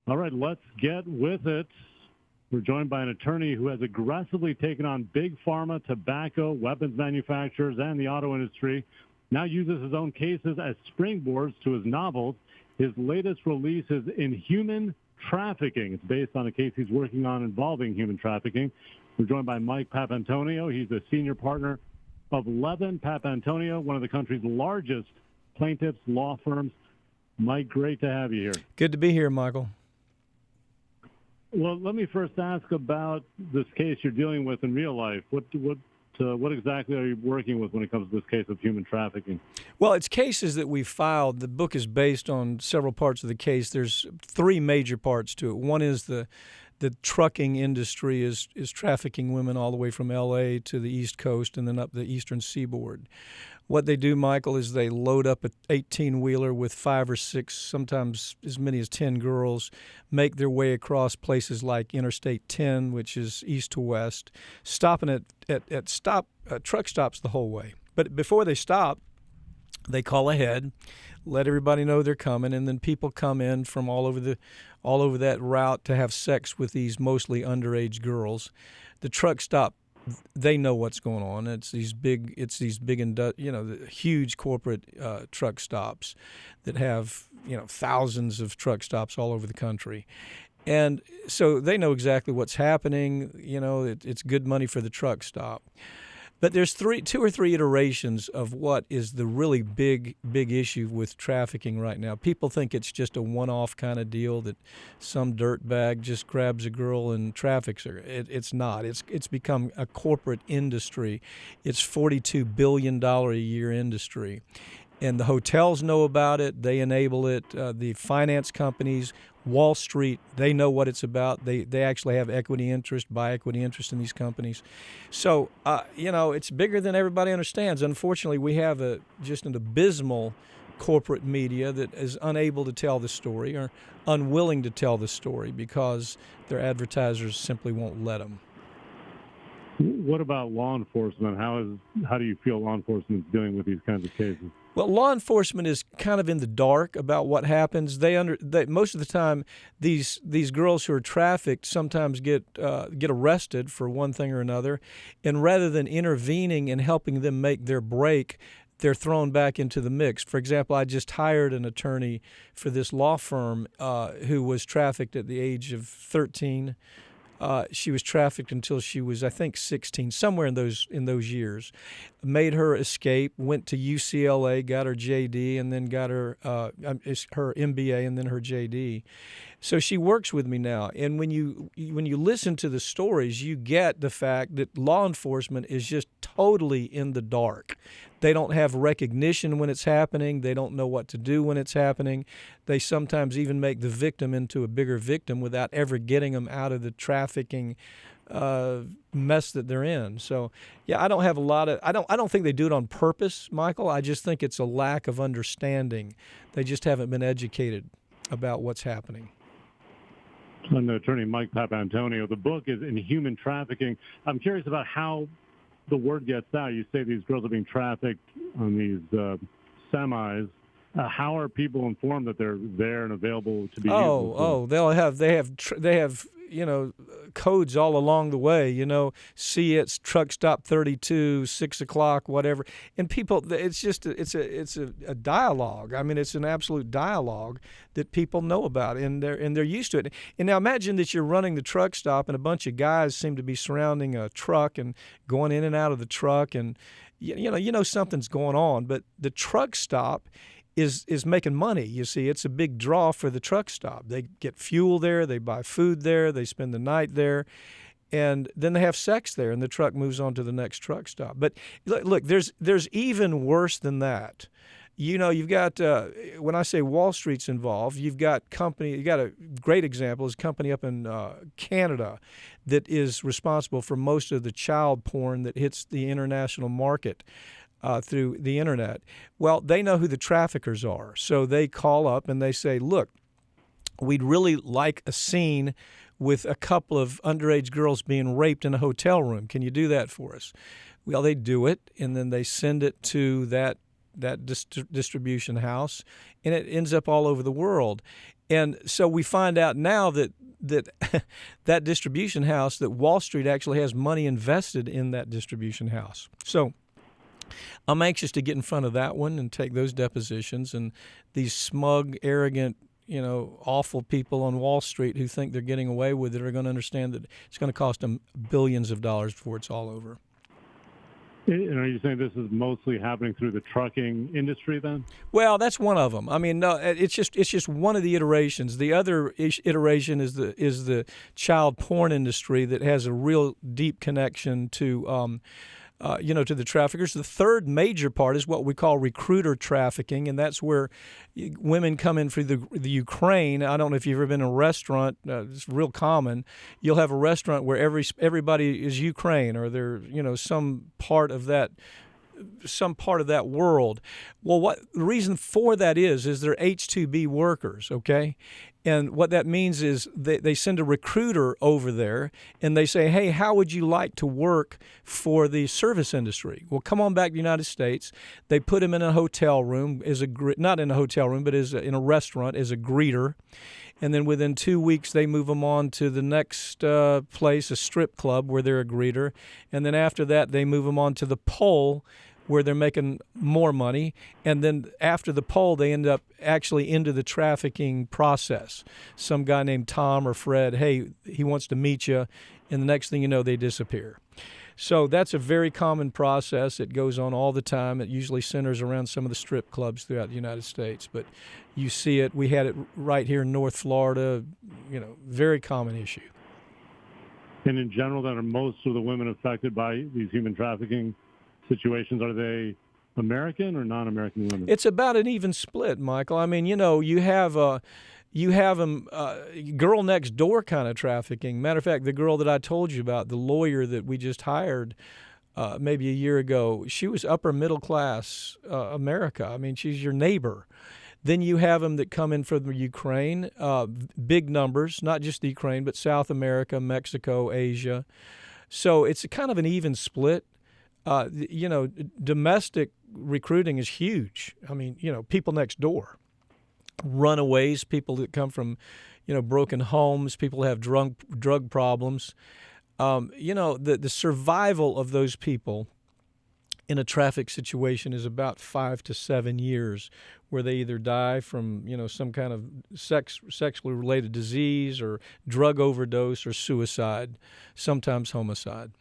All right, let's get with it. We're joined by an attorney who has aggressively taken on big pharma, tobacco, weapons manufacturers, and the auto industry. Now uses his own cases as springboards to his novels. His latest release is Inhuman Trafficking. It's based on a case he's working on involving human trafficking. We're joined by Mike Papantonio. He's a senior partner of Levin Papantonio, one of the country's largest plaintiffs' law firms. Mike, great to have you here. Good to be here, Michael. Well, let me first ask about this case you're dealing with in real life. What exactly are you working with when it comes to this case of human trafficking? Well, it's cases that we filed. The book is based on several parts of the case. There's three major parts to it. One is the trucking industry is trafficking women all the way from L.A. to the East Coast and then up the eastern seaboard. What they do, Michael, is they load up an 18-wheeler with 5 or 6, sometimes as many as 10 girls, make their way across places like Interstate 10, which is east to west, stopping at truck stops the whole way. But before they stop, they call ahead, let everybody know they're coming, and then people come in from all over that route to have sex with these mostly underage girls. The truck stop, they know what's going on. It's these big, the huge corporate truck stops that have, thousands of truck stops all over the country. And so they know exactly what's happening. It's good money for the truck stop. But there's 2 or 3 iterations of what is the really big issue with trafficking right now. People think it's just a one-off kind of deal that some dirtbag just grabs a girl and traffics her. It's not. It's become a corporate industry. It's $42 billion a year industry. And the hotels know about it. They enable it. The finance companies, Wall Street, they know what it's about. They actually have buy equity interest in these companies. So, it's bigger than everybody understands. Unfortunately, we have just an abysmal corporate media that is unable to tell the story or unwilling to tell the story because their advertisers simply won't let them. What about law enforcement? How do you feel law enforcement is dealing with these kinds of cases? Well, law enforcement is kind of in the dark about what happens. Most of the time, these girls who are trafficked sometimes get arrested for one thing or another, and rather than intervening and helping them make their break, they're thrown back into the mix. For example, I just hired an attorney for this law firm who was trafficked at the age of 13. She was trafficked until she was, I think, 16, somewhere in those years. Made her escape, went to UCLA, got her JD, and then got her MBA, and then her JD. So she works with me now. And when you listen to the stories, you get the fact that law enforcement is just totally in the dark. They don't have recognition when it's happening. They don't know what to do when it's happening. They sometimes even make the victim into a bigger victim without ever getting them out of the trafficking mess that they're in. So, yeah, I don't think they do it on purpose, Michael. I just think it's a lack of understanding. They just haven't been educated about what's happening. I'm the attorney Mike Papantonio. The book is Inhuman Trafficking. I'm curious about how the word gets out. You say these girls are being trafficked on these semis. How are people informed that they're there and available to be used? They have codes all along the way. See it's truck stop 32, 6 o'clock, whatever. And people, it's a dialogue. I mean, it's an absolute dialogue that people know about, and they're used to it. And now imagine that you're running the truck stop, and a bunch of guys seem to be surrounding a truck and going in and out of the truck, and something's going on. But the truck stop is making money. You see, it's a big draw for the truck stop. They get fuel there, they buy food there, they spend the night there, and then they have sex there, and the truck moves on to the next truck stop. But look, there's even worse than that. You've got, when I say Wall Street's involved, you got a great example is a company up in Canada that is responsible for most of the child porn that hits the international market. Through the internet. Well, they know who the traffickers are. So they call up and they say, look, we'd really like a scene with a couple of underage girls being raped in a hotel room. Can you do that for us? Well, they do it, and then they send it to that distribution house, and it ends up all over the world. And so we find out now that that distribution house, that Wall Street actually has money invested in that distribution house. So I'm anxious to get in front of that one and take those depositions. And these smug, arrogant, awful people on Wall Street who think they're getting away with it are going to understand that it's going to cost them billions of dollars before it's all over. And are you saying this is mostly happening through the trucking industry then? Well, that's one of them. I mean, no, it's just one of the iterations. The other iteration is the child porn industry that has a real deep connection to to the traffickers. The third major part is what we call recruiter trafficking, and that's where women come in through the Ukraine. I don't know if you've ever been in a restaurant. It's real common. You'll have a restaurant where everybody is Ukraine, or they're some part of that world. Well, what the reason for that is they're H-2B workers, okay? And what that means is they send a recruiter over there and they say, hey, how would you like to work for the service industry? Well, come on back to the United States. They put him in a hotel room, not in a hotel room, but in a restaurant as a greeter. And then within 2 weeks, they move them on to the next place, a strip club, where they're a greeter. And then after that, they move them on to the pole, where they're making more money. And then after the pole, they end up actually into the trafficking process. Some guy named Tom or Fred, hey, he wants to meet you, and the next thing you know, they disappear. So that's a very common process. It goes on all the time. It usually centers around some of the strip clubs throughout the United States. But you see it. We had it right here in North Florida, very common issue. And in general, then, are most of the women affected by these human trafficking situations, are they American or non-American women? It's about an even split, Michael. I mean, you have them girl next door kind of trafficking. Matter of fact, the girl that I told you about, the lawyer that we just hired maybe a year ago, she was upper middle class America. I mean, she's your neighbor. Then you have them that come in from the Ukraine, big numbers, not just the Ukraine, but South America, Mexico, Asia. So it's a kind of an even split. Domestic recruiting is huge. I mean, people next door, runaways, people that come from, broken homes, people who have drug problems. The survival of those people in a traffic situation is about 5 to 7 years, where they either die from, some kind of sexually related disease or drug overdose or suicide, sometimes homicide.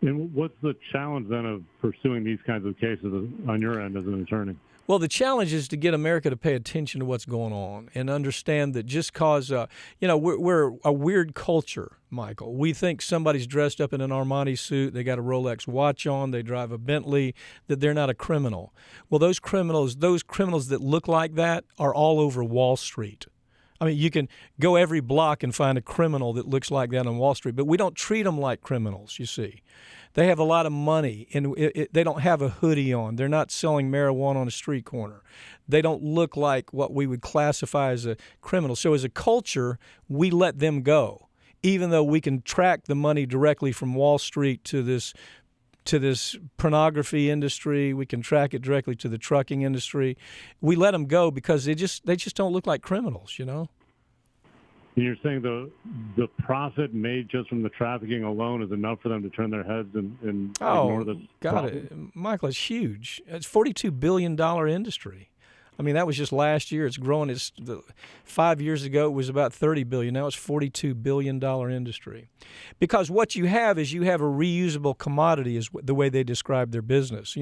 And what's the challenge then of pursuing these kinds of cases on your end as an attorney? Well, the challenge is to get America to pay attention to what's going on and understand that just cause, we're a weird culture, Michael. We think somebody's dressed up in an Armani suit, they got a Rolex watch on, they drive a Bentley, that they're not a criminal. Well, those criminals that look like that are all over Wall Street. I mean, you can go every block and find a criminal that looks like that on Wall Street, but we don't treat them like criminals, you see. They have a lot of money, and they don't have a hoodie on. They're not selling marijuana on a street corner. They don't look like what we would classify as a criminal. So as a culture, we let them go, even though we can track the money directly from Wall Street to this pornography industry. We can track it directly to the trucking industry. We let them go because they just don't look like criminals, And you're saying the profit made just from the trafficking alone is enough for them to turn their heads and ignore this problem? Michael, it's huge. It's a $42 billion industry. I mean, that was just last year. It's growing. 5 years ago, it was about $30 billion. Now it's $42 billion industry. Because what you have is you have a reusable commodity is the way they describe their business.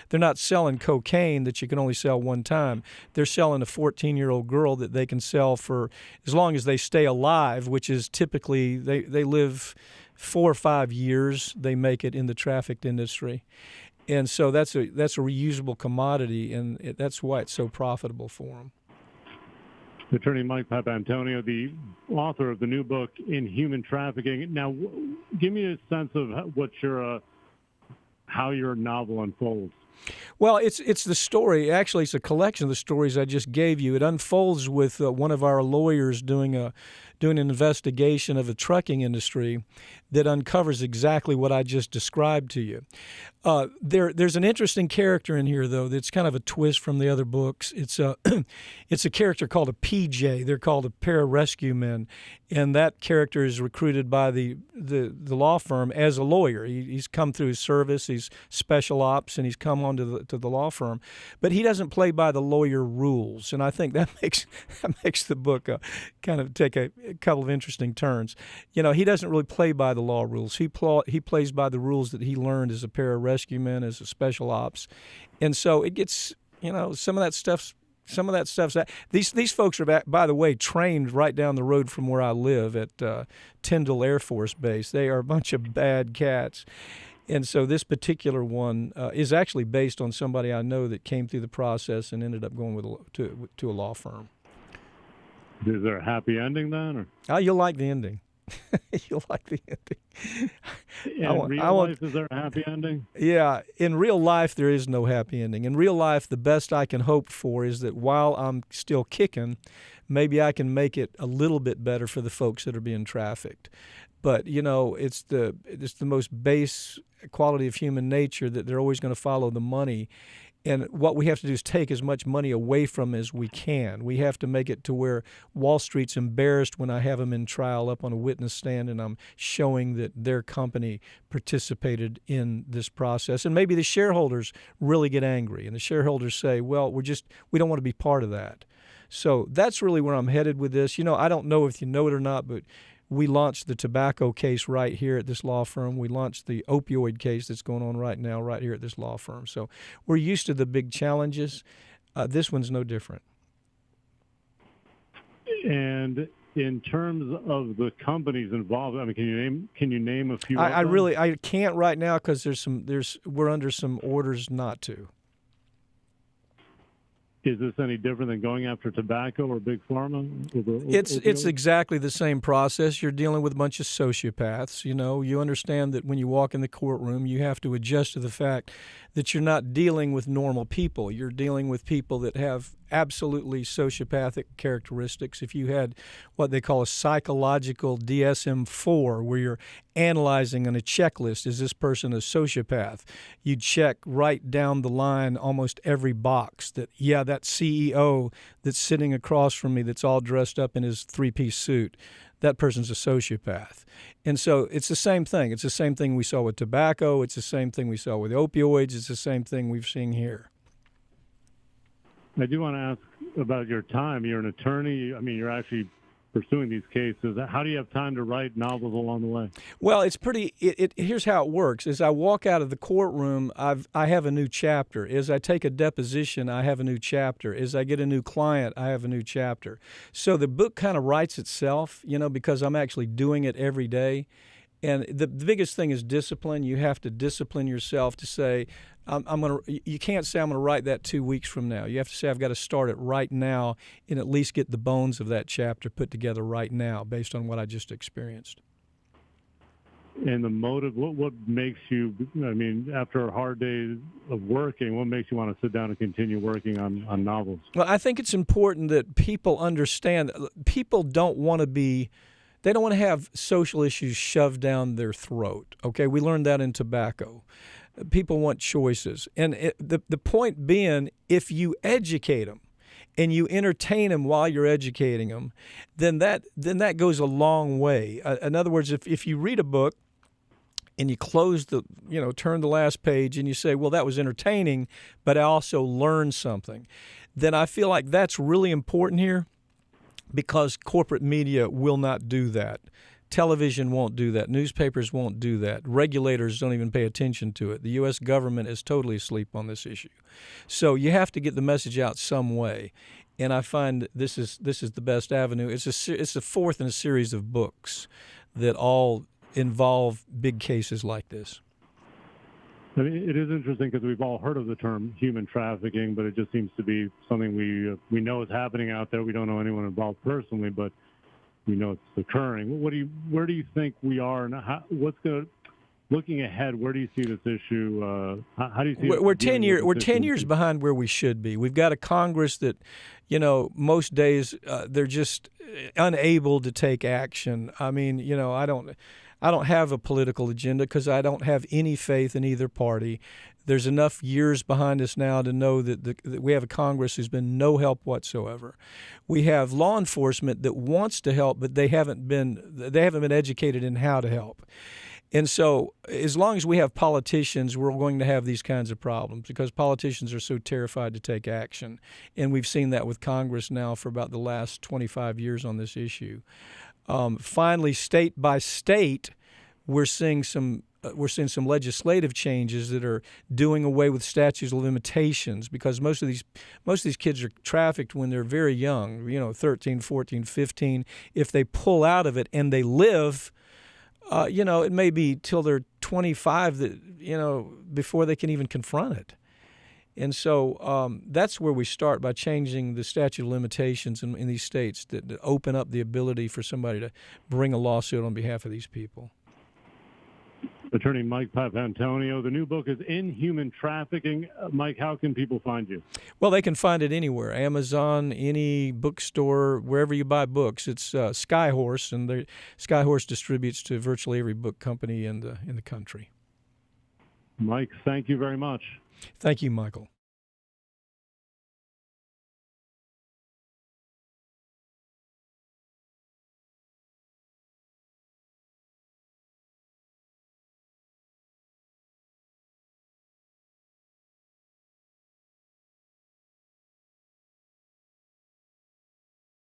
They're not selling cocaine that you can only sell one time. They're selling a 14-year-old girl that they can sell for as long as they stay alive, which is typically they live 4 or 5 years. They make it in the trafficked industry. And so that's a reusable commodity, and that's why it's so profitable for them. Attorney Mike Papantonio, the author of the new book, In Human Trafficking. Now, give me a sense of how your novel unfolds. Well, it's the story. Actually, it's a collection of the stories I just gave you. It unfolds with one of our lawyers doing an investigation of the trucking industry that uncovers exactly what I just described to you. There's an interesting character in here, though, that's kind of a twist from the other books. It's a it's a character called a PJ. They're called a pararescue men, and that character is recruited by the law firm as a lawyer. He's come through his service. He's special ops, and he's come on to the law firm, but he doesn't play by the lawyer rules, and I think that makes the book kind of take a couple of interesting turns. You know, he doesn't really play by the law rules. He plays by the rules that he learned as a pararescue man, as a special ops, and so it gets, you know, some of that stuff's these folks are, by the way, trained right down the road from where I live at Tyndall Air Force Base. They are a bunch of bad cats. And so this particular one is actually based on somebody I know that came through the process and ended up going to a law firm. Is there a happy ending then? Or? Oh, you'll like the ending. You'll like the ending. In real life, is there a happy ending? Yeah, in real life, there is no happy ending. In real life, the best I can hope for is that while I'm still kicking, maybe I can make it a little bit better for the folks that are being trafficked. But, you know, it's the most base quality of human nature that they're always going to follow the money. And what we have to do is take as much money away from as we can. We have to make it to where Wall Street's embarrassed when I have them in trial up on a witness stand and I'm showing that their company participated in this process. And maybe the shareholders really get angry and the shareholders say, well, we don't want to be part of that. So that's really where I'm headed with this. You know, I don't know if you know it or not, but we launched the tobacco case right here at this law firm. We launched the opioid case that's going on right now right here at this law firm. So we're used to the big challenges. This one's no different. And in terms of the companies involved, I mean, can you name a few? I can't right now because we're under some orders not to. Is this any different than going after tobacco or big pharma? It's exactly the same process. You're dealing with a bunch of sociopaths. You know, you understand that when you walk in the courtroom, you have to adjust to the fact that you're not dealing with normal people. You're dealing with people that have absolutely sociopathic characteristics. If you had what they call a psychological DSM-4, where you're analyzing on a checklist, is this person a sociopath? You check right down the line almost every box that, yeah, that CEO that's sitting across from me that's all dressed up in his three-piece suit, that person's a sociopath. And so it's the same thing. It's the same thing we saw with tobacco. It's the same thing we saw with opioids. It's the same thing we've seen here. I do want to ask about your time. You're an attorney. I mean, you're actually pursuing these cases. How do you have time to write novels along the way? Well, it's pretty. Here's how it works: as I walk out of the courtroom, I have a new chapter. As I take a deposition, I have a new chapter. As I get a new client, I have a new chapter. So the book kind of writes itself, you know, because I'm actually doing it every day. And the biggest thing is discipline. You have to discipline yourself to say, you can't say I'm going to write that 2 weeks from now. You have to say I've got to start it right now and at least get the bones of that chapter put together right now based on what I just experienced. And the motive, what makes you, I mean, after a hard day of working, what makes you want to sit down and continue working on novels? Well, I think it's important that people understand people don't want to be. They don't want to have social issues shoved down their throat, okay? We learned that in tobacco. People want choices. And the point being, if you educate them and you entertain them while you're educating them, then that goes a long way. In other words, if you read a book and you turn the last page and you say, well, that was entertaining, but I also learned something, then I feel like that's really important here. Because corporate media will not do that. Television won't do that. Newspapers won't do that. Regulators don't even pay attention to it. The U.S. government is totally asleep on this issue. So you have to get the message out some way. And I find this is the best avenue. It's the fourth in a series of books that all involve big cases like this. I mean, it is interesting because we've all heard of the term human trafficking, but it just seems to be something we know is happening out there. We don't know anyone involved personally, but we know it's occurring. Where do you think we are, and looking ahead, where do you see this issue? How do you see it We're dealing 10 years. with We're this 10 issue? years behind where we should be. We've got a Congress that, most days they're just unable to take action. I mean, I don't have a political agenda because I don't have any faith in either party. There's enough years behind us now to know that we have a Congress who's been no help whatsoever. We have law enforcement that wants to help, but they haven't been educated in how to help. And so as long as we have politicians, we're going to have these kinds of problems because politicians are so terrified to take action. And we've seen that with Congress now for about the last 25 years on this issue. Finally, state by state, we're seeing some legislative changes that are doing away with statutes of limitations because most of these kids are trafficked when they're very young, 13, 14, 15. If they pull out of it and they live, it may be till they're 25 that, before they can even confront it. And so that's where we start by changing the statute of limitations in these states that open up the ability for somebody to bring a lawsuit on behalf of these people. Attorney Mike Papantonio. The new book is Inhuman Trafficking. Mike, how can people find you? Well, they can find it anywhere, Amazon, any bookstore, wherever you buy books. It's Skyhorse, and Skyhorse distributes to virtually every book company in the country. Mike, thank you very much. Thank you, Michael.